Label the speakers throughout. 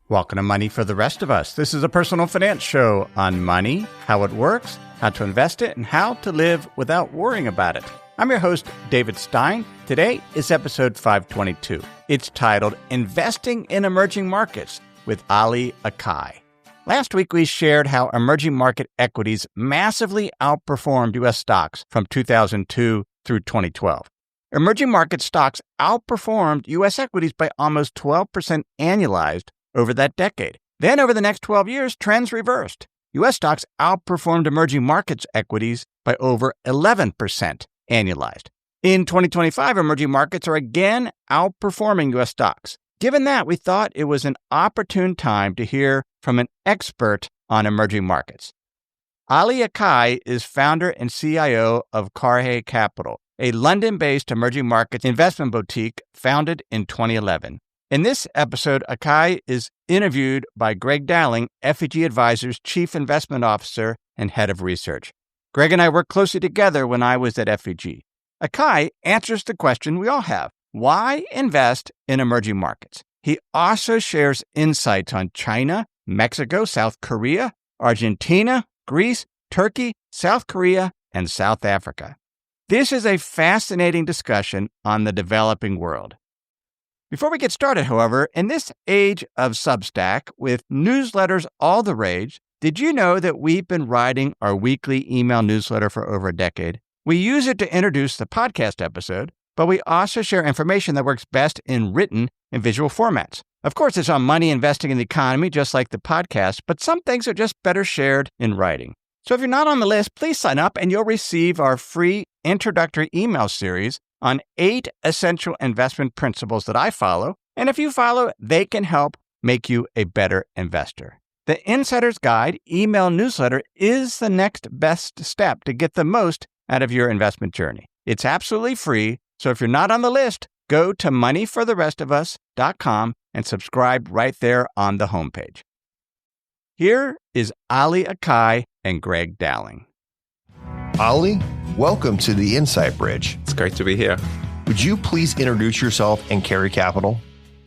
Speaker 1: Welcome to Money for the Rest of Us. This is a personal finance show on money, how it works, how to invest it, and how to live without worrying about it. I'm your host, David Stein. Today is episode 522. It's titled Investing in Emerging Markets with Ali Akay. Last week, we shared how emerging market equities massively outperformed U.S. stocks from 2002 through 2012. Emerging market stocks outperformed U.S. equities by almost 12% annualized over that decade. Then over the next 12 years, trends reversed. U.S. stocks outperformed emerging markets equities by over 11% annualized. In 2025, emerging markets are again outperforming U.S. stocks. Given that, we thought it was an opportune time to hear from an expert on emerging markets. Ali Akay is founder and CIO of Carrhae Capital, a London-based emerging markets investment boutique founded in 2011. In this episode, Akay is interviewed by Greg Dowling, FEG Advisors' Chief Investment Officer and Head of Research. Greg and I worked closely together when I was at FEG. Akay answers the question we all have: why invest in emerging markets? He also shares insights on China, Mexico, South Korea, Argentina, Greece, Turkey, South Korea, and South Africa. This is a fascinating discussion on the developing world. Before we get started, however, in this age of Substack, with newsletters all the rage, did you know that we've been writing our weekly email newsletter for over a decade? We use it to introduce the podcast episode, but we also share information that works best in written and visual formats. Of course, it's on money, investing, in the economy, just like the podcast, but some things are just better shared in writing. So if you're not on the list, please sign up and you'll receive our free introductory email series on 8 essential investment principles that I follow. And if you follow, they can help make you a better investor. The Insider's Guide email newsletter is the next best step to get the most out of your investment journey. It's absolutely free. So if you're not on the list, go to moneyfortherestofus.com and subscribe right there on the homepage. Here is Ali Akay and Greg Dowling.
Speaker 2: Ali, welcome to the Insight Bridge.
Speaker 3: It's great to be here.
Speaker 2: Would you please introduce yourself and Carrhae Capital?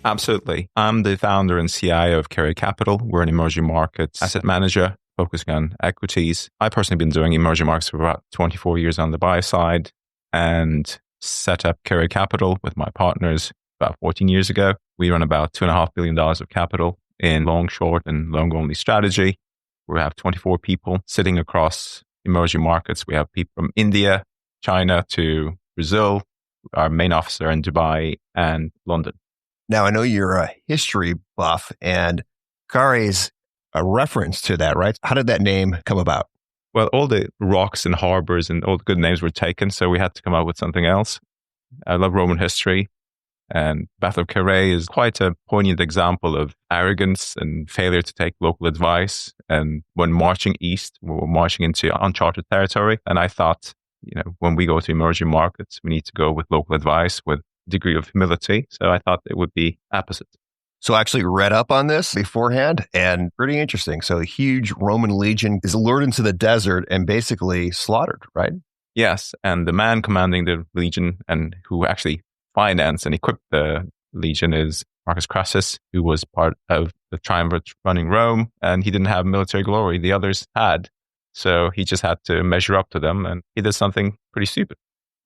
Speaker 3: Absolutely. I'm the founder and CIO of Carrhae Capital. We're an emerging markets asset manager focusing on equities. I've personally been doing emerging markets for about 24 years on the buy side and set up Carrhae Capital with my partners about 14 years ago. We run about $2.5 billion of capital in long, short, and long-only strategy. We have 24 people sitting across emerging markets. We have people from India, China to Brazil. Our main office are in Dubai and London.
Speaker 2: Now, I know you're a history buff, and Carrhae is a reference to that, right? How did that name come about?
Speaker 3: Well, all the rocks and harbors and all the good names were taken, so we had to come up with something else. I love Roman history, and Battle of Carrhae is quite a poignant example of arrogance and failure to take local advice. And when marching east, we were marching into uncharted territory. And I thought, when we go to emerging markets, we need to go with local advice with a degree of humility. So I thought it would be opposite.
Speaker 2: So I actually read up on this beforehand, and pretty interesting. So a huge Roman legion is lured into the desert and basically slaughtered, right?
Speaker 3: Yes. And the man commanding the legion and who actually financed and equipped the legion is Marcus Crassus, who was part of the triumvirate running Rome, and he didn't have military glory. The others had. So he just had to measure up to them, and he did something pretty stupid.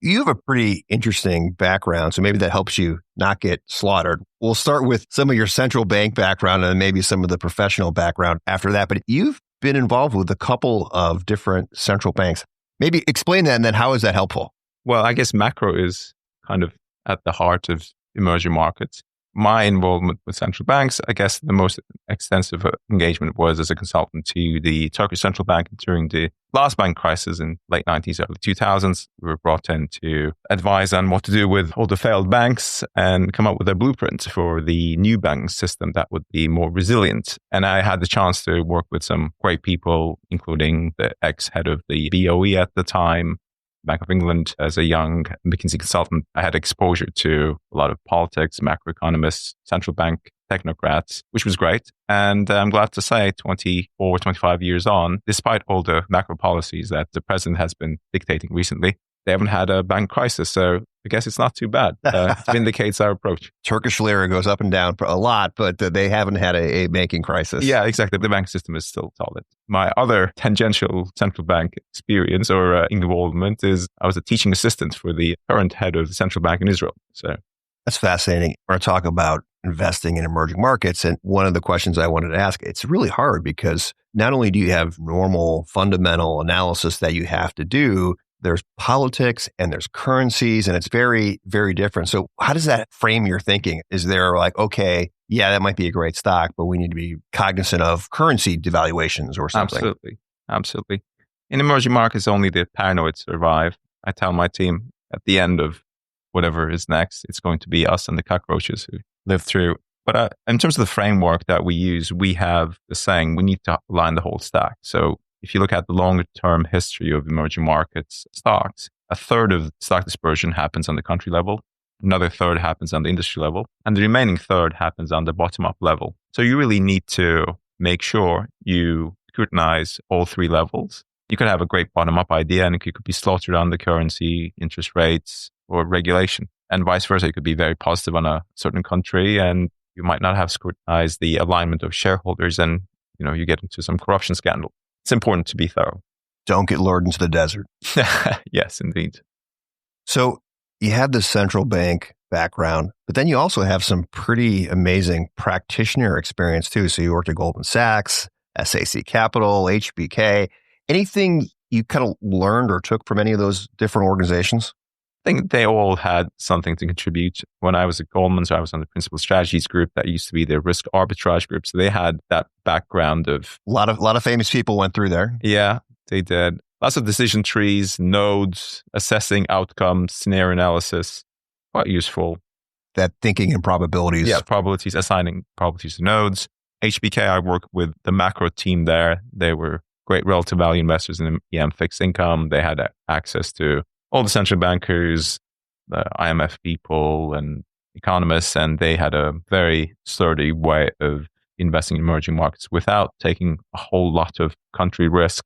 Speaker 2: You have a pretty interesting background, so maybe that helps you not get slaughtered. We'll start with some of your central bank background and then maybe some of the professional background after that. But you've been involved with a couple of different central banks. Maybe explain that, and then how is that helpful?
Speaker 3: Well, I guess macro is kind of at the heart of emerging markets. My involvement with central banks, I guess the most extensive engagement was as a consultant to the Turkish central bank during the last bank crisis in late 90s, early 2000s. We were brought in to advise on what to do with all the failed banks and come up with a blueprint for the new banking system that would be more resilient. And I had the chance to work with some great people, including the ex-head of the BOE at the time, Bank of England. As a young McKinsey consultant, I had exposure to a lot of politics, macroeconomists, central bank technocrats, which was great. And I'm glad to say 24, 25 years on, despite all the macro policies that the president has been dictating recently, they haven't had a bank crisis. So I guess it's not too bad. It vindicates our approach.
Speaker 2: Turkish lira goes up and down a lot, but they haven't had a banking crisis.
Speaker 3: Yeah, exactly. The bank system is still solid. My other tangential central bank experience or involvement is I was a teaching assistant for the current head of the central bank in Israel. So
Speaker 2: that's fascinating. We're going to talk about investing in emerging markets. And one of the questions I wanted to ask, it's really hard because not only do you have normal fundamental analysis that you have to do, there's politics and there's currencies, and it's very, very different. So how does that frame your thinking? Is there like, okay, yeah, that might be a great stock, but we need to be cognizant of currency devaluations or something?
Speaker 3: Absolutely. In emerging markets, only the paranoid survive. I tell my team at the end of whatever is next, it's going to be us and the cockroaches who live through. But in terms of the framework that we use, we have the saying, we need to align the whole stack. So if you look at the longer term history of emerging markets stocks, a third of stock dispersion happens on the country level, another third happens on the industry level, and the remaining third happens on the bottom up level. So you really need to make sure you scrutinize all three levels. You could have a great bottom up idea and it could be slaughtered on the currency, interest rates, or regulation. And vice versa, you could be very positive on a certain country and you might not have scrutinized the alignment of shareholders and you get into some corruption scandal. It's important to be thorough.
Speaker 2: Don't get lured into the desert.
Speaker 3: Yes, indeed.
Speaker 2: So you have this central bank background, but then you also have some pretty amazing practitioner experience too. So you worked at Goldman Sachs, SAC Capital, HBK. Anything you kind of learned or took from any of those different organizations?
Speaker 3: I think they all had something to contribute. When I was at Goldman's, I was on the principal strategies group that used to be the risk arbitrage group. So they had that background of
Speaker 2: a lot of famous people went through there.
Speaker 3: Yeah, they did. Lots of decision trees, nodes, assessing outcomes, scenario analysis. Quite useful.
Speaker 2: That thinking in probabilities.
Speaker 3: Yeah, probabilities, assigning probabilities to nodes. HBK, I worked with the macro team there. They were great relative value investors in EM fixed income. They had access to all the central bankers, the IMF people and economists, and they had a very sturdy way of investing in emerging markets without taking a whole lot of country risk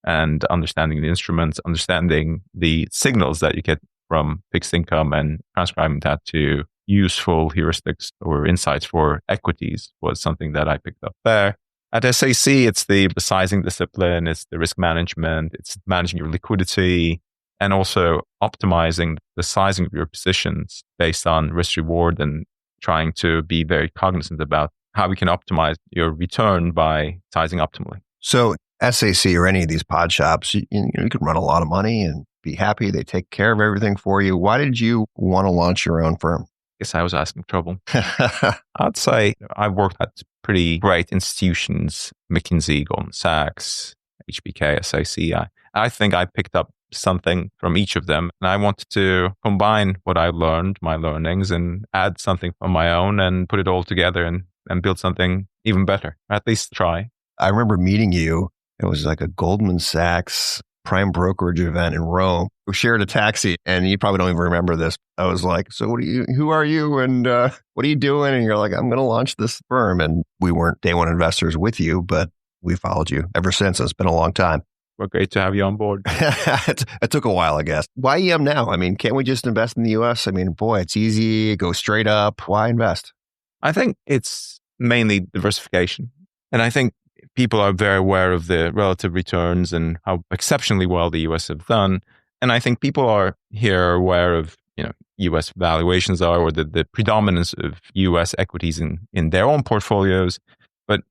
Speaker 3: and understanding the instruments, understanding the signals that you get from fixed income and transcribing that to useful heuristics or insights for equities was something that I picked up there. At SAC, it's the sizing discipline, it's the risk management, it's managing your liquidity, and also optimizing the sizing of your positions based on risk reward and trying to be very cognizant about how we can optimize your return by sizing optimally.
Speaker 2: So SAC or any of these pod shops, you could run a lot of money and be happy. They take care of everything for you. Why did you want to launch your own firm?
Speaker 3: I guess I was asking trouble. I'd say I worked at pretty great institutions, McKinsey, Goldman Sachs, HBK, SAC. I think I picked up something from each of them. And I wanted to combine what I learned, my learnings, and add something from my own and put it all together and build something even better. Or at least try.
Speaker 2: I remember meeting you. It was like a Goldman Sachs prime brokerage event in Rome. We shared a taxi, and you probably don't even remember this. I was like, so who are you? And what are you doing? And you're like, I'm going to launch this firm. And we weren't day one investors with you, but we followed you ever since. It's been a long time.
Speaker 3: Well, great to have you on board.
Speaker 2: It took a while, I guess. Why EM now? I mean, can't we just invest in the US? I mean, boy, it's easy. Go straight up. Why invest?
Speaker 3: I think it's mainly diversification. And I think people are very aware of the relative returns and how exceptionally well the US have done. And I think people are here aware of, US valuations are, or the predominance of US equities in their own portfolios. But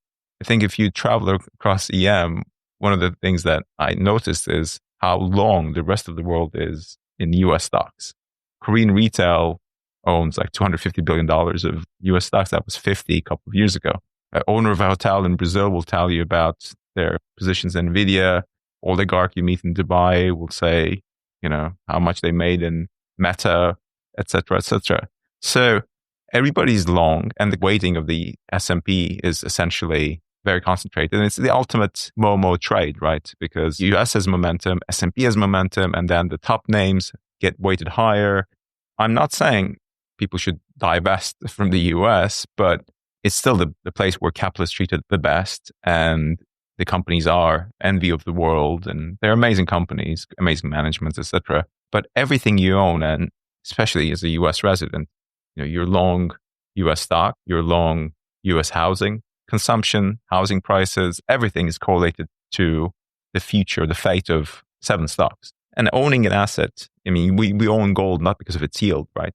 Speaker 3: I think if you travel across EM, one of the things that I noticed is how long the rest of the world is in US stocks. Korean retail owns like $250 billion of US stocks. That was 50 a couple of years ago. An owner of a hotel in Brazil will tell you about their positions in NVIDIA. Oligarch you meet in Dubai will say, how much they made in Meta, et cetera, et cetera. So everybody's long, and the weighting of the S&P is essentially very concentrated. And it's the ultimate Momo trade, right? Because US has momentum, S&P has momentum, and then the top names get weighted higher. I'm not saying people should divest from the US, but it's still the place where capital is treated the best, and the companies are envy of the world, and they're amazing companies, amazing managements, etc. But everything you own, and especially as a US resident, you're long US stock, you're long US housing, consumption, housing prices, everything is correlated to the future, the fate of 7 stocks. And owning an asset, I mean, we own gold not because of its yield, right?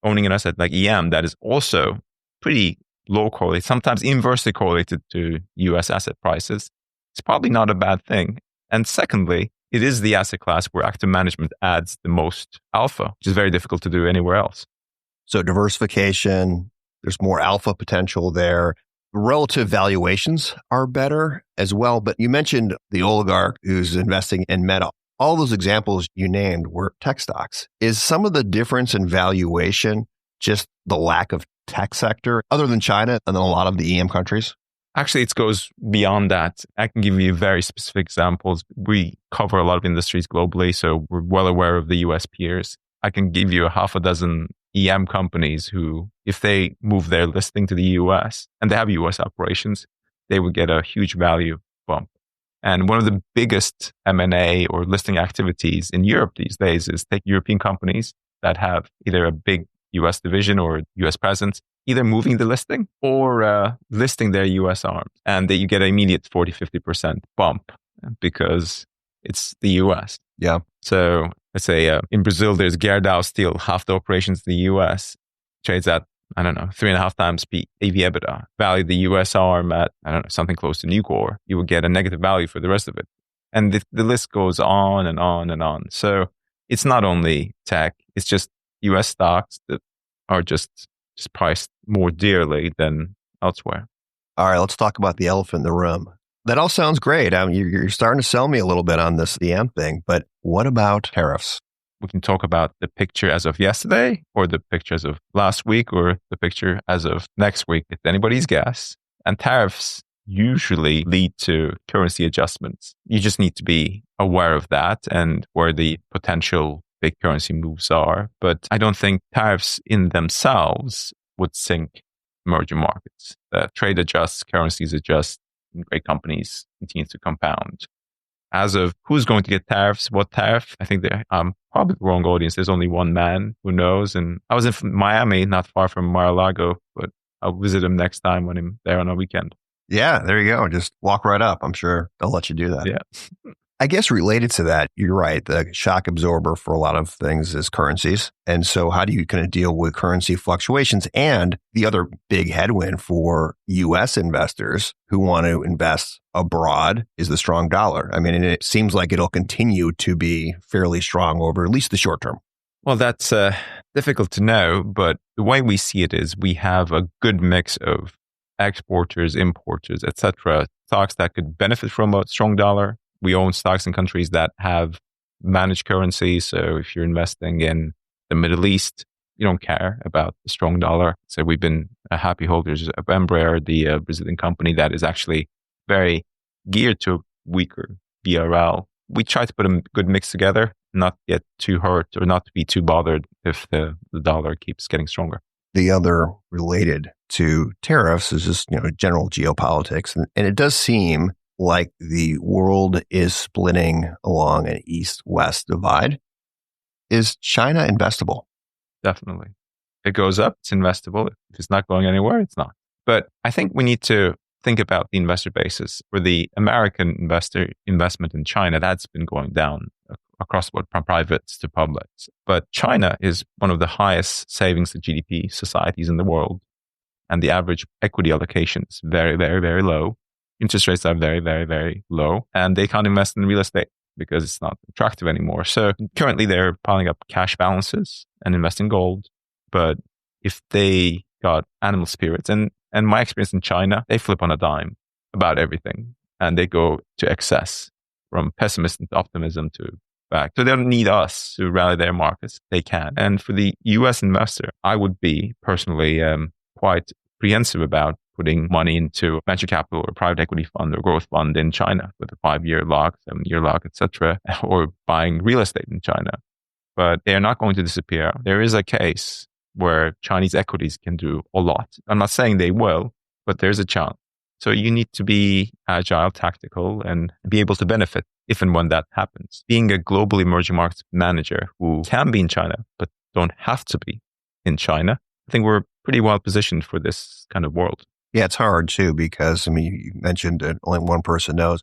Speaker 3: Owning an asset like EM that is also pretty low correlated, sometimes inversely correlated to US asset prices, it's probably not a bad thing. And secondly, it is the asset class where active management adds the most alpha, which is very difficult to do anywhere else.
Speaker 2: So diversification, there's more alpha potential there. Relative valuations are better as well. But you mentioned the oligarch who's investing in Meta. All those examples you named were tech stocks. Is some of the difference in valuation just the lack of tech sector other than China and then a lot of the EM countries?
Speaker 3: Actually, it goes beyond that. I can give you very specific examples. We cover a lot of industries globally, so we're well aware of the US peers. I can give you a half a dozen EM companies who, if they move their listing to the US and they have US operations, they would get a huge value bump. And one of the biggest M&A or listing activities in Europe these days is take European companies that have either a big US division or US presence, either moving the listing or listing their US arms. And that you get an immediate 40, 50% bump because it's the US.
Speaker 2: Yeah.
Speaker 3: So let's say in Brazil, there's Gerdau Steel, half the operations in the US, trades at, 3.5 times EV/EBITDA. Value the US arm at, something close to Nucor. You would get a negative value for the rest of it. And the list goes on and on and on. So it's not only tech, it's just US stocks that are just priced more dearly than elsewhere.
Speaker 2: All right, let's talk about the elephant in the room. That all sounds great. I mean, you're starting to sell me a little bit on this EM thing, but what about tariffs?
Speaker 3: We can talk about the picture as of yesterday or the picture as of last week or the picture as of next week. It's anybody's guess. And tariffs usually lead to currency adjustments. You just need to be aware of that and where the potential big currency moves are. But I don't think tariffs in themselves would sink emerging markets. Trade adjusts, currencies adjust, and great companies continue to compound. As of who's going to get tariffs, what tariff, I think I'm probably the wrong audience. There's only one man who knows. And I was in Miami, not far from Mar-a-Lago, but I'll visit him next time when I'm there on a weekend.
Speaker 2: Yeah, there you go. Just walk right up. I'm sure they'll let you do that.
Speaker 3: Yeah.
Speaker 2: I guess related to that, you're right. The shock absorber for a lot of things is currencies. And so how do you kind of deal with currency fluctuations? And the other big headwind for U.S. investors who want to invest abroad is the strong dollar. I mean, and it seems like it'll continue to be fairly strong over at least the short term.
Speaker 3: Well, that's difficult to know, but the way we see it is we have a good mix of exporters, importers, etc., stocks that could benefit from a strong dollar. We own stocks in countries that have managed currency. So if you're investing in the Middle East, you don't care about the strong dollar. So we've been happy holders of Embraer, the Brazilian company that is actually very geared to weaker BRL. We try to put a good mix together, not get too hurt or not to be too bothered if the dollar keeps getting stronger.
Speaker 2: The other related to tariffs is just, general geopolitics. And it does seem like the world is splitting along an east-west divide. Is China investable?
Speaker 3: Definitely. If it goes up, it's investable. If it's not going anywhere, it's not. But I think we need to think about the investor basis. For the American investment in China, that's been going down across the board, from privates to publics. But China is one of the highest savings to GDP societies in the world. And the average equity allocation is very, very, very low. Interest rates are very, very, very low. And they can't invest in real estate because it's not attractive anymore. So currently they're piling up cash balances and invest in gold. But if they got animal spirits, and my experience in China, they flip on a dime about everything. And they go to excess, from pessimism to optimism to back. So they don't need us to rally their markets. They can. And for the US investor, I would be personally quite apprehensive about putting money into venture capital or private equity fund or growth fund in China with a 5-year lock, 7-year lock, etc., or buying real estate in China. But they are not going to disappear. There is a case where Chinese equities can do a lot. I'm not saying they will, but there's a chance. So you need to be agile, tactical, and be able to benefit if and when that happens. Being a global emerging markets manager who can be in China, but don't have to be in China, I think we're pretty well positioned for this kind of world.
Speaker 2: Yeah, it's hard too, because you mentioned that only one person knows.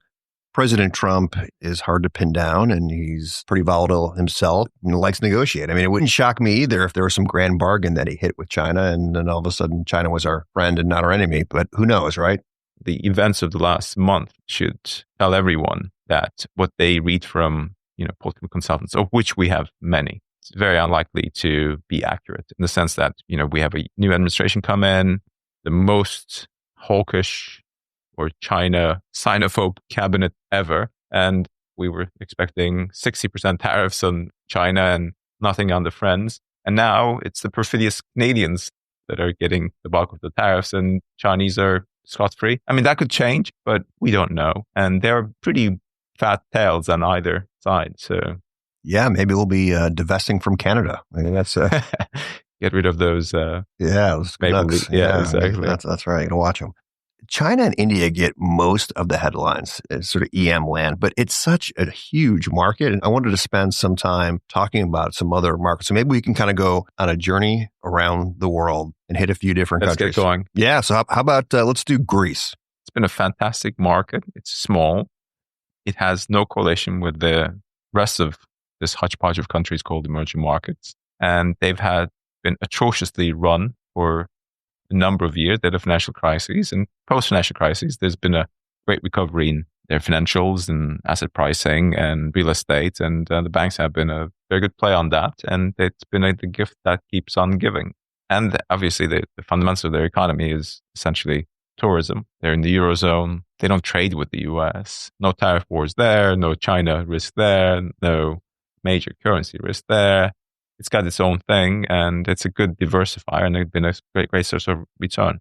Speaker 2: President Trump is hard to pin down, and he's pretty volatile himself and likes to negotiate. It wouldn't shock me either if there was some grand bargain that he hit with China, and then all of a sudden China was our friend and not our enemy. But who knows, right?
Speaker 3: The events of the last month should tell everyone that what they read from, political consultants, of which we have many, it's very unlikely to be accurate in the sense that, we have a new administration come in, the most hawkish or China Sinophobe cabinet ever. And we were expecting 60% tariffs on China and nothing on the friends. And now it's the perfidious Canadians that are getting the bulk of the tariffs, and Chinese are scot-free. That could change, but we don't know. And there are pretty fat tails on either side. So
Speaker 2: yeah, maybe we'll be divesting from Canada. That's
Speaker 3: get rid of those.
Speaker 2: Those nuts.
Speaker 3: Yeah, exactly.
Speaker 2: That's right. You gotta watch them. China and India get most of the headlines. It's sort of EM land, but it's such a huge market. And I wanted to spend some time talking about some other markets. So maybe we can kind of go on a journey around the world and hit a few different countries.
Speaker 3: Let's get going.
Speaker 2: Yeah. So how about let's do Greece?
Speaker 3: It's been a fantastic market. It's small. It has no correlation with the rest of this hodgepodge of countries called emerging markets. And they've been atrociously run for a number of years. They had a financial crisis, and post-financial crisis, there's been a great recovery in their financials and asset pricing and real estate, and the banks have been a very good play on that, and it's been the gift that keeps on giving. And obviously, the fundamentals of their economy is essentially tourism. They're in the Eurozone. They don't trade with the US. No tariff wars there, no China risk there, no major currency risk there. It's got its own thing, and it's a good diversifier, and it's been a great source of return.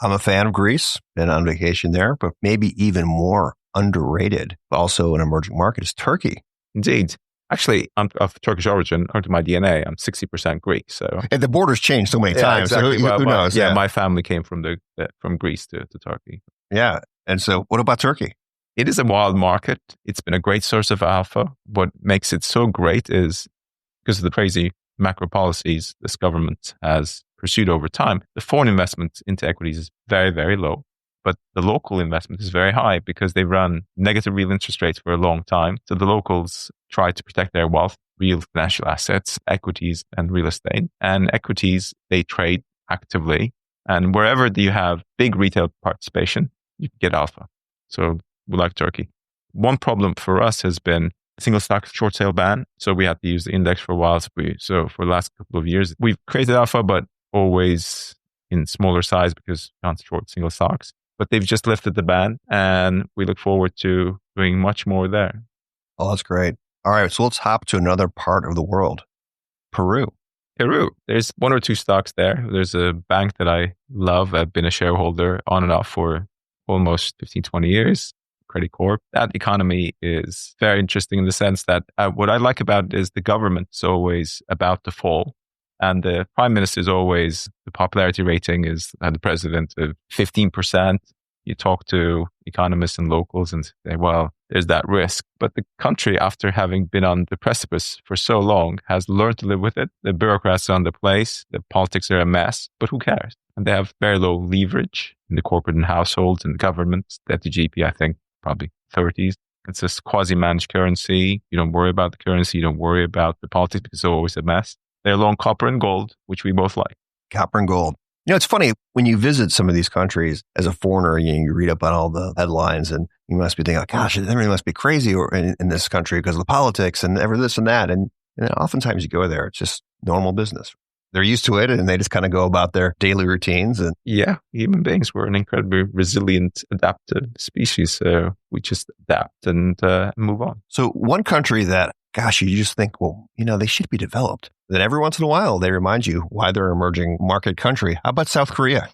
Speaker 2: I'm a fan of Greece, been on vacation there, but maybe even more underrated, also an emerging market, is Turkey.
Speaker 3: Indeed. Actually, I'm of Turkish origin. According to my DNA, I'm 60% Greek. So,
Speaker 2: and the border's changed so many times.
Speaker 3: Exactly.
Speaker 2: So who knows?
Speaker 3: Yeah, my family came from Greece to Turkey.
Speaker 2: Yeah. And so what about Turkey?
Speaker 3: It is a wild market. It's been a great source of alpha. What makes it so great is because of the crazy macro policies this government has pursued over time, the foreign investment into equities is very, very low. But the local investment is very high because they've run negative real interest rates for a long time. So the locals try to protect their wealth, real financial assets, equities, and real estate. And equities, they trade actively. And wherever you have big retail participation, you can get alpha. So we like Turkey. One problem for us has been single stock short sale ban. So we had to use the index for a while. So for the last couple of years, we've created alpha, but always in smaller size because we can't short single stocks. But they've just lifted the ban, and we look forward to doing much more there.
Speaker 2: Oh, that's great. All right, so let's hop to another part of the world, Peru.
Speaker 3: There's one or two stocks there. There's a bank that I love. I've been a shareholder on and off for almost 15, 20 years. Credit Corp. That economy is very interesting in the sense that what I like about it is the government is always about to fall. And the prime minister is always, the popularity rating is the president of 15%. You talk to economists and locals and say, well, there's that risk. But the country, after having been on the precipice for so long, has learned to live with it. The bureaucrats are on the place. The politics are a mess, but who cares? And they have very low leverage in the corporate and households and governments. Debt to GDP, I think, probably 30s. It's a quasi-managed currency. You don't worry about the currency. You don't worry about the politics because it's always a mess. They're long copper and gold, which we both like.
Speaker 2: Copper and gold. It's funny, when you visit some of these countries as a foreigner, you read up on all the headlines and you must be thinking, gosh, everything must be crazy in this country because of the politics and this and that. And oftentimes you go there, it's just normal business. They're used to it and they just kind of go about their daily routines. And
Speaker 3: yeah, human beings, we're an incredibly resilient, adaptive species. So we just adapt and move on.
Speaker 2: So one country that, gosh, you just think, well, they should be developed. Then every once in a while, they remind you why they're an emerging market country. How about South Korea?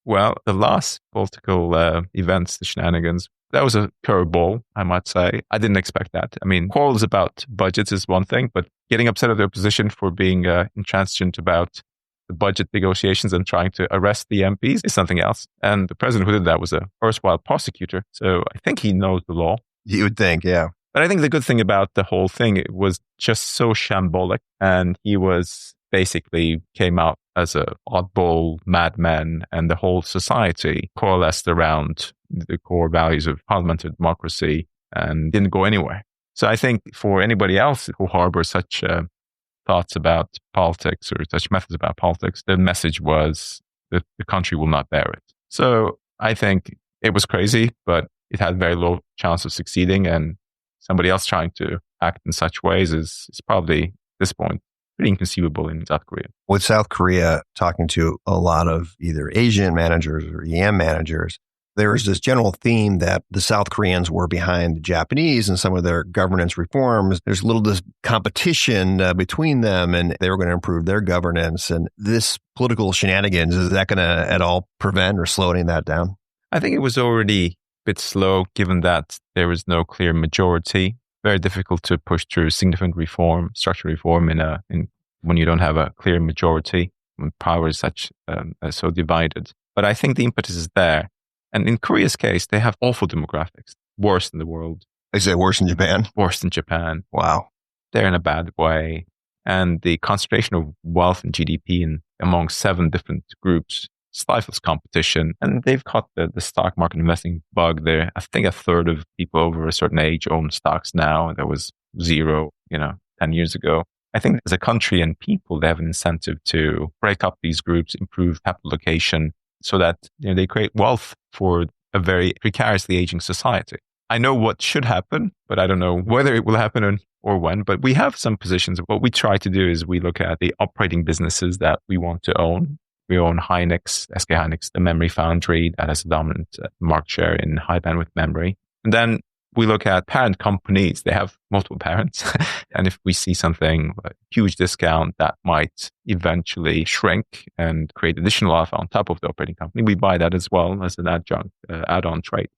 Speaker 3: Well, the last political events, the shenanigans, that was a curveball, I might say. I didn't expect that. Quarrels about budgets is one thing, but getting upset at the opposition for being intransigent about the budget negotiations and trying to arrest the MPs is something else. And the president who did that was a erstwhile prosecutor. So I think he knows the law.
Speaker 2: You would think, yeah.
Speaker 3: But I think the good thing about the whole thing, it was just so shambolic. And he was basically came out as a oddball madman, and the whole society coalesced around the core values of parliamentary democracy and didn't go anywhere. So I think for anybody else who harbors such thoughts about politics or such methods about politics, the message was that the country will not bear it. So I think it was crazy, but it had very low chance of succeeding, and somebody else trying to act in such ways is probably, at this point, pretty inconceivable in South Korea.
Speaker 2: With South Korea, talking to a lot of either Asian managers or EM managers, there was this general theme that the South Koreans were behind the Japanese and some of their governance reforms. There's a little competition between them, and they were going to improve their governance. And this political shenanigans, is that going to at all prevent or slow any of that down?
Speaker 3: I think it was already a bit slow, given that there was no clear majority. Very difficult to push through significant reform, structural reform, when you don't have a clear majority, when power is so divided. But I think the impetus is there. And in Korea's case, they have awful demographics, worst in the world.
Speaker 2: They say worse than Japan?
Speaker 3: Worse than Japan.
Speaker 2: Wow.
Speaker 3: They're in a bad way. And the concentration of wealth and GDP among 7 different groups stifles competition. And they've caught the stock market investing bug there. I think a third of people over a certain age own stocks now. And that was 0, 10 years ago. I think as a country and people, they have an incentive to break up these groups, improve capital allocation, so that they create wealth for a very precariously aging society. I know what should happen, but I don't know whether it will happen or when. But we have some positions. What we try to do is we look at the operating businesses that we want to own. We own Hynix, SK Hynix, the memory foundry that has a dominant market share in high bandwidth memory. And then we look at parent companies. They have multiple parents. And if we see something, a huge discount that might eventually shrink and create additional alpha on top of the operating company, we buy that as well as an adjunct, add-on trade.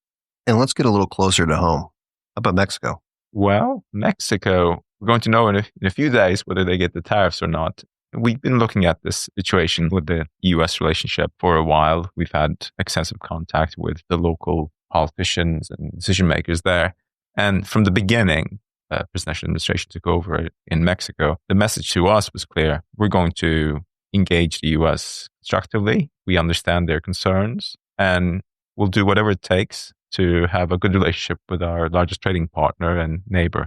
Speaker 2: And let's get a little closer to home. How about Mexico?
Speaker 3: Well, Mexico, we're going to know in a few days whether they get the tariffs or not. We've been looking at this situation with the U.S. relationship for a while. We've had extensive contact with the local politicians and decision makers there. And from the beginning, presidential administration took over in Mexico. The message to us was clear. We're going to engage the U.S. constructively. We understand their concerns, and we'll do whatever it takes to have a good relationship with our largest trading partner and neighbor.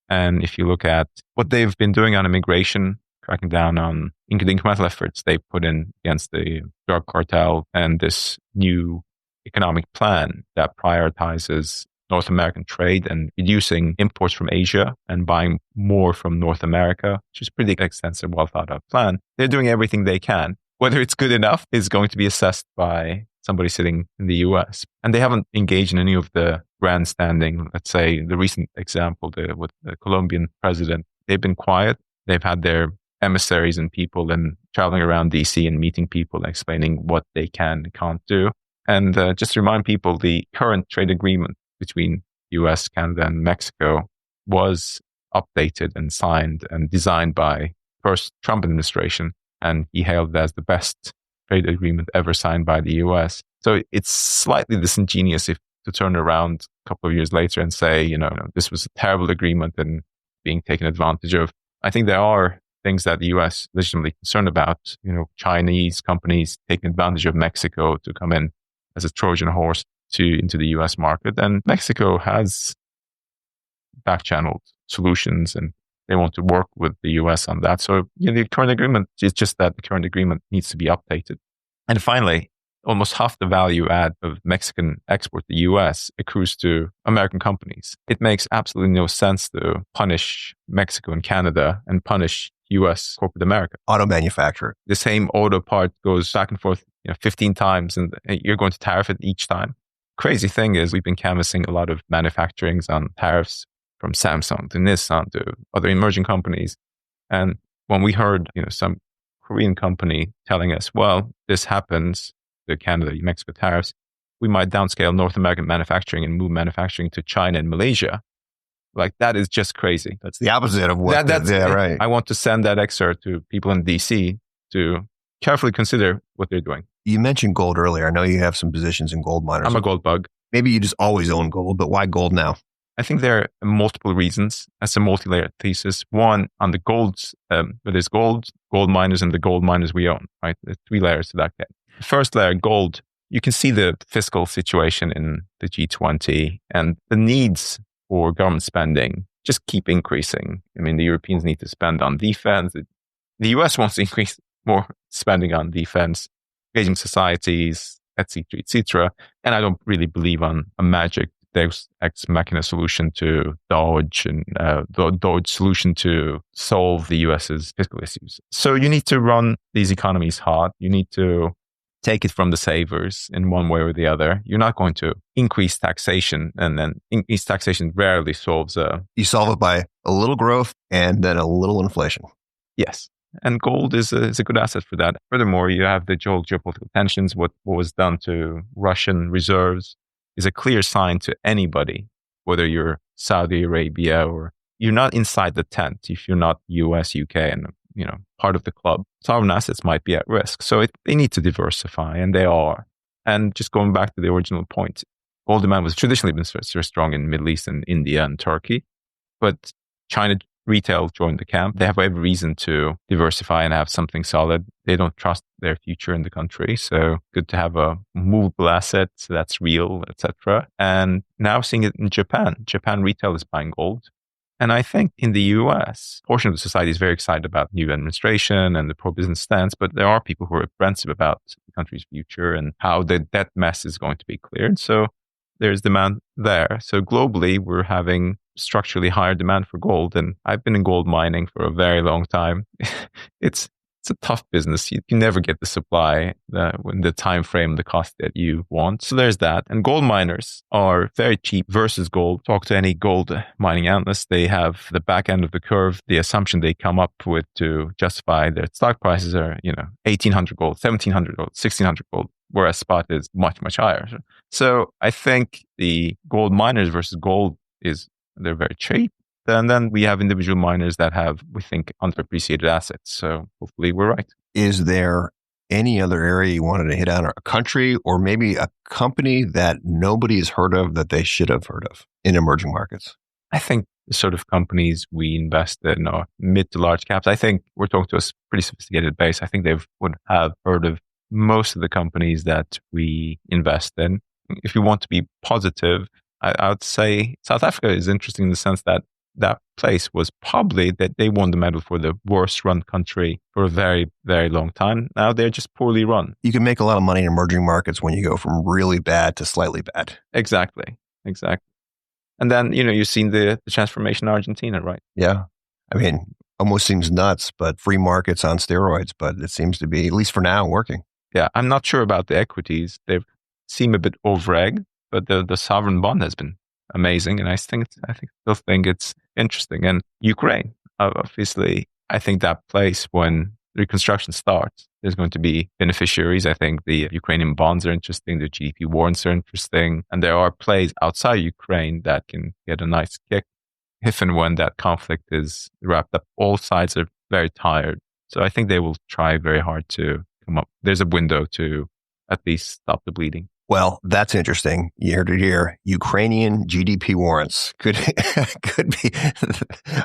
Speaker 3: And if you look at what they've been doing on immigration, cracking down on the incremental efforts they put in against the drug cartel and this new economic plan that prioritizes North American trade and reducing imports from Asia and buying more from North America, which is a pretty extensive, well thought out plan. They're doing everything they can. Whether it's good enough is going to be assessed by somebody sitting in the US. And they haven't engaged in any of the grandstanding. Let's say the recent example with the Colombian president, they've been quiet. They've had their emissaries and people and traveling around DC and meeting people and explaining what they can and can't do. And just to remind people, the current trade agreement between US, Canada, and Mexico was updated and signed and designed by first Trump administration. And he hailed it as the best trade agreement ever signed by the US. So it's slightly disingenuous to turn around a couple of years later and say, this was a terrible agreement and being taken advantage of. I think there are things that the US is legitimately concerned about, Chinese companies taking advantage of Mexico to come in as a Trojan horse into the US market. And Mexico has back-channeled solutions and they want to work with the US on that. So the current agreement is just that the current agreement needs to be updated. And finally, almost half the value add of Mexican export to the US accrues to American companies. It makes absolutely no sense to punish Mexico and Canada and punish US corporate America.
Speaker 2: Auto manufacturer.
Speaker 3: The same auto part goes back and forth 15 times and you're going to tariff it each time. Crazy thing is we've been canvassing a lot of manufacturings on tariffs from Samsung to Nissan to other emerging companies. And when we heard some Korean company telling us, well, this happens, the Canada, Mexico tariffs, we might downscale North American manufacturing and move manufacturing to China and Malaysia. Like, that is just crazy.
Speaker 2: That's the opposite of what... right.
Speaker 3: I want to send that excerpt to people in DC to carefully consider what they're doing.
Speaker 2: You mentioned gold earlier. I know you have some positions in gold miners.
Speaker 3: I'm a gold bug.
Speaker 2: Maybe you just always own gold, but why gold now?
Speaker 3: I think there are multiple reasons. That's a multi-layered thesis. One, on the golds, there's gold miners and the gold miners we own, right? There's 3 layers to that. The first layer, gold, you can see the fiscal situation in the G20 and the needs for government spending just keep increasing. I mean, the Europeans need to spend on defense. The US wants to increase more spending on defense, engaging societies, etc., etc. And I don't really believe on a magic Deus ex machina solution to dodge and the dodge solution to solve the US's fiscal issues. So you need to run these economies hard. You need to take it from the savers in one way or the other. You're not going to increase taxation, and then increased taxation rarely solves
Speaker 2: You solve it by a little growth and then a little inflation.
Speaker 3: Yes. And gold is a good asset for that. Furthermore, you have the geopolitical tensions. What was done to Russian reserves is a clear sign to anybody, whether you're Saudi Arabia or you're not inside the tent, if you're not US, UK, and part of the club, sovereign assets might be at risk. So they need to diversify, and they are. And just going back to the original point, gold demand was traditionally been so strong in Middle East and India and Turkey, but China retail joined the camp. They have every reason to diversify and have something solid. They don't trust their future in the country. So good to have a movable asset that's real, etc. And now seeing it in Japan. Japan retail is buying gold. And I think in the US, a portion of the society is very excited about new administration and the pro-business stance, but there are people who are apprehensive about the country's future and how the debt mess is going to be cleared. So there's demand there. So globally, we're having structurally higher demand for gold. And I've been in gold mining for a very long time. It's a tough business. You can never get the supply in the time frame, the cost that you want. So there's that. And gold miners are very cheap versus gold. Talk to any gold mining analyst. They have the back end of the curve. The assumption they come up with to justify their stock prices are, 1,800 gold, 1,700 gold, 1,600 gold, whereas spot is much, much higher. So I think the gold miners versus gold they're very cheap. And then we have individual miners that have, we think, underappreciated assets. So hopefully we're right.
Speaker 2: Is there any other area you wanted to hit on, or a country or maybe a company that nobody has heard of that they should have heard of in emerging markets?
Speaker 3: I think the sort of companies we invest in are mid to large caps. I think we're talking to a pretty sophisticated base. I think they would have heard of most of the companies that we invest in. If you want to be positive, I would say South Africa is interesting in the sense that place was probably that they won the medal for the worst run country for a very, very long time. Now they're just poorly run.
Speaker 2: You can make a lot of money in emerging markets when you go from really bad to slightly bad.
Speaker 3: Exactly. And then, you've seen the transformation in Argentina, right?
Speaker 2: Yeah. I mean, almost seems nuts, but free markets on steroids, but it seems to be, at least for now, working.
Speaker 3: Yeah. I'm not sure about the equities. They seem a bit over-egged, but the sovereign bond has been amazing. And I still think it's interesting. And Ukraine, obviously, I think that place when reconstruction starts, there's going to be beneficiaries. I think the Ukrainian bonds are interesting. The GDP warrants are interesting. And there are plays outside Ukraine that can get a nice kick if and when that conflict is wrapped up. All sides are very tired. So I think they will try very hard to come up. There's a window to at least stop the bleeding.
Speaker 2: Well, that's interesting. You heard it here. Ukrainian GDP warrants could be.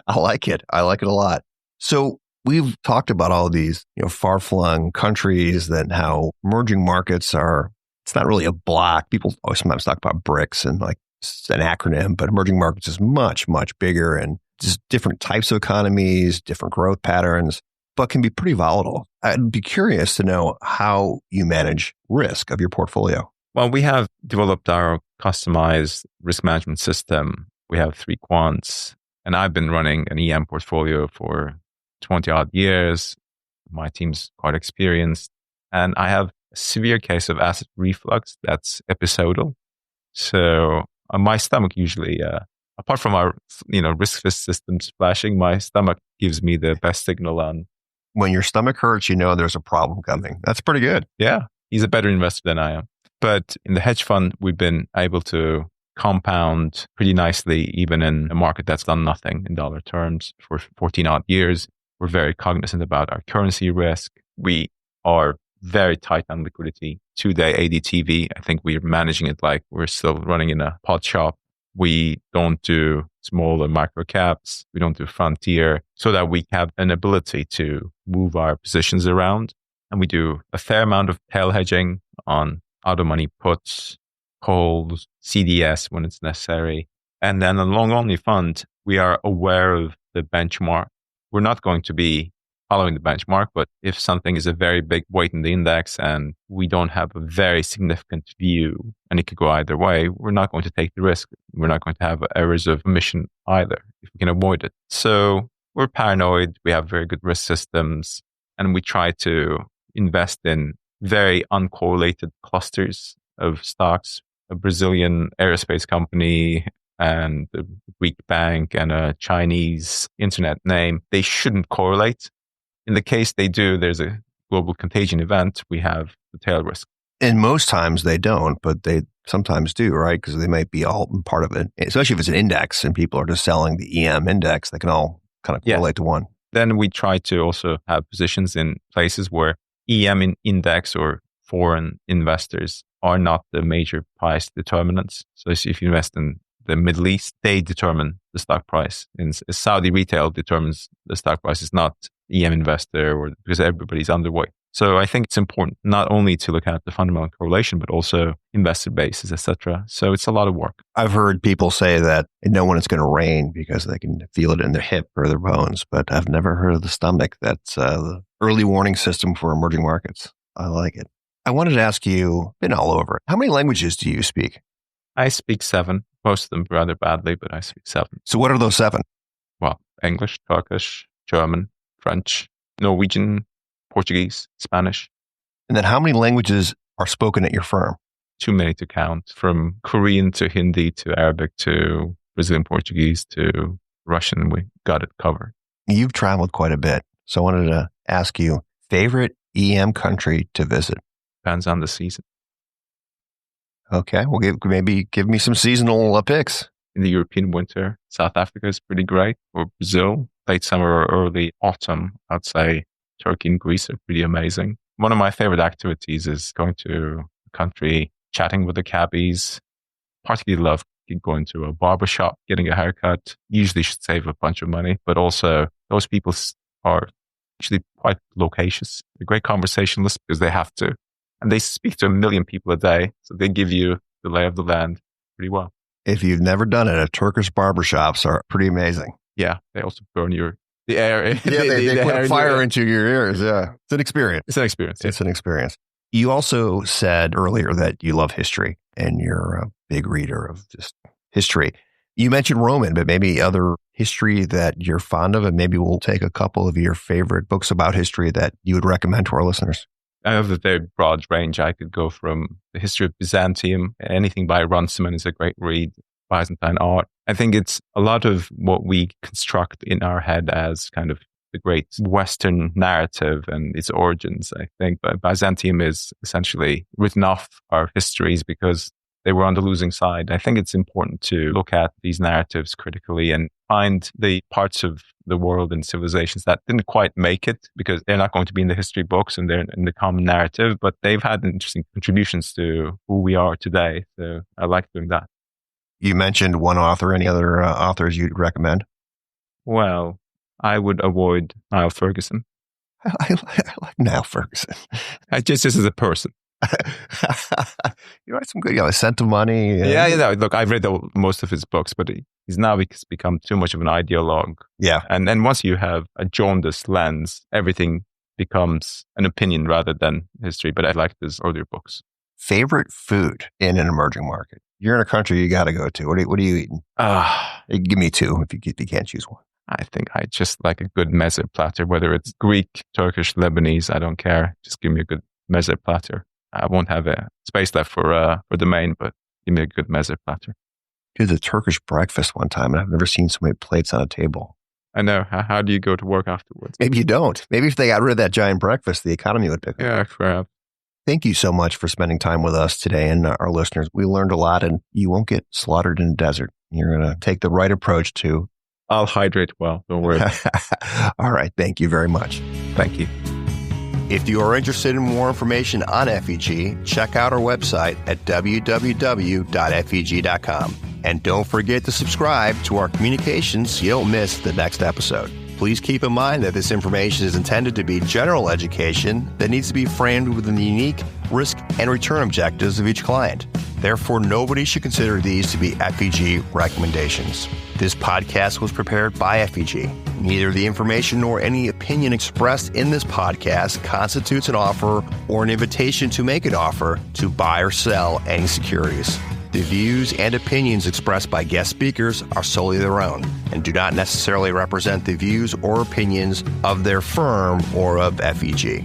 Speaker 2: I like it. I like it a lot. So we've talked about all of these, far-flung countries, that how emerging markets are. It's not really a block. People always sometimes talk about BRICS and like it's an acronym, but emerging markets is much, much bigger and just different types of economies, different growth patterns, but can be pretty volatile. I'd be curious to know how you manage risk of your portfolio.
Speaker 3: Well, we have developed our customized risk management system. We have 3 quants, and I've been running an EM portfolio for 20 odd years. My team's quite experienced, and I have a severe case of acid reflux that's episodal. So my stomach usually, apart from our risk fist system splashing, my stomach gives me the best signal on.
Speaker 2: When your stomach hurts, there's a problem coming. That's pretty good.
Speaker 3: Yeah, he's a better investor than I am. But in the hedge fund, we've been able to compound pretty nicely, even in a market that's done nothing in dollar terms for 14 odd years. We're very cognizant about our currency risk. We are very tight on liquidity. 2-day ADTV, I think we're managing it like we're still running in a pot shop. We don't do smaller micro caps. We don't do frontier, so that we have an ability to move our positions around. And we do a fair amount of tail hedging on out of money puts, calls, CDS when it's necessary. And then a long only fund, we are aware of the benchmark. We're not going to be following the benchmark, but if something is a very big weight in the index and we don't have a very significant view, and it could go either way, we're not going to take the risk. We're not going to have errors of omission either, if we can avoid it. So we're paranoid. We have very good risk systems, and we try to invest in very uncorrelated clusters of stocks. A Brazilian aerospace company and a Greek bank and a Chinese internet name, they shouldn't correlate. In the case they do, there's a global contagion event, we have the tail risk.
Speaker 2: And most times they don't, but they sometimes do, right? Because they might be all part of it, especially if it's an index and people are just selling the EM index, they can all kind of correlate to one. Then
Speaker 3: we try to also have positions in places where EM index or foreign investors are not the major price determinants. So if you invest in the Middle East, they determine the stock price. And Saudi retail determines the stock price. It's not EM investor, or because everybody's underweight. So I think it's important not only to look at the fundamental correlation, but also investor bases, etc. So it's a lot of work.
Speaker 2: I've heard people say that they know when it's going to rain because they can feel it in their hip or their bones, but I've never heard of the stomach. That's the early warning system for emerging markets. I like it. I wanted to ask you, been all over, how many languages do you speak?
Speaker 3: I speak 7, most of them rather badly, but I speak 7.
Speaker 2: So what are those 7?
Speaker 3: Well, English, Turkish, German, French, Norwegian, Portuguese, Spanish.
Speaker 2: And then how many languages are spoken at your firm?
Speaker 3: Too many to count, from Korean to Hindi to Arabic to Brazilian Portuguese to Russian. We got it covered.
Speaker 2: You've traveled quite a bit. So I wanted to ask you, favorite EM country to visit?
Speaker 3: Depends on the season.
Speaker 2: Okay, well, maybe give me some seasonal picks.
Speaker 3: In the European winter, South Africa is pretty great. Or Brazil, late summer or early autumn, I'd say Turkey and Greece are pretty amazing. One of my favorite activities is going to a country, chatting with the cabbies. Particularly love going to a barbershop, getting a haircut. Usually should save a bunch of money, but also those people are actually quite loquacious. They're great conversationalists because they have to. And they speak to 1 million people a day, so they give you the lay of the land pretty well.
Speaker 2: If you've never done it, Turkish barbershops are pretty amazing.
Speaker 3: Yeah, they also burn the air.
Speaker 2: Yeah, they put fire into your ears. Yeah, it's an experience.
Speaker 3: It's an experience.
Speaker 2: It's an experience. You also said earlier that you love history and you're a big reader of just history. You mentioned Roman, but maybe other history that you're fond of, and maybe we'll take a couple of your favorite books about history that you would recommend to our listeners.
Speaker 3: I have a very broad range. I could go from the history of Byzantium. Anything by Runciman is a great read. Byzantine art. I think it's a lot of what we construct in our head as kind of the great Western narrative and its origins, I think. But Byzantium is essentially written off our histories because they were on the losing side. I think it's important to look at these narratives critically and find the parts of the world and civilizations that didn't quite make it, because they're not going to be in the history books and they're in the common narrative, but they've had interesting contributions to who we are today. So I like doing that.
Speaker 2: You mentioned one author. Any other authors you'd recommend?
Speaker 3: Well, I would avoid Niall Ferguson.
Speaker 2: I like Niall Ferguson.
Speaker 3: Just as a person.
Speaker 2: You write some good, Scent of Money.
Speaker 3: Yeah. Look, I've read most of his books, but he's now become too much of an ideologue.
Speaker 2: Yeah.
Speaker 3: And then once you have a jaundiced lens, everything becomes an opinion rather than history. But I like his earlier books.
Speaker 2: Favorite food in an emerging market? You're in a country you got to go to. What are you eating? Give me 2 if you can't choose one.
Speaker 3: I think I just like a good meze platter, whether it's Greek, Turkish, Lebanese, I don't care. Just give me a good meze platter. I won't have a space left for the main, but give me a good meze platter.
Speaker 2: Did a Turkish breakfast one time, and I've never seen so many plates on a table.
Speaker 3: I know. How do you go to work afterwards?
Speaker 2: Maybe you don't. Maybe if they got rid of that giant breakfast, the economy would pick up.
Speaker 3: Yeah, perhaps.
Speaker 2: Thank you so much for spending time with us today and our listeners. We learned a lot, and you won't get slaughtered in the desert. You're going to take the right approach to...
Speaker 3: I'll hydrate well. Don't worry.
Speaker 2: All right. Thank you very much.
Speaker 3: Thank you.
Speaker 2: If you are interested in more information on FEG, check out our website at www.feg.com. And don't forget to subscribe to our communications so you don't miss the next episode. Please keep in mind that this information is intended to be general education that needs to be framed within the unique risk and return objectives of each client. Therefore, nobody should consider these to be FEG recommendations. This podcast was prepared by FEG. Neither the information nor any opinion expressed in this podcast constitutes an offer or an invitation to make an offer to buy or sell any securities. The views and opinions expressed by guest speakers are solely their own and do not necessarily represent the views or opinions of their firm or of FEG.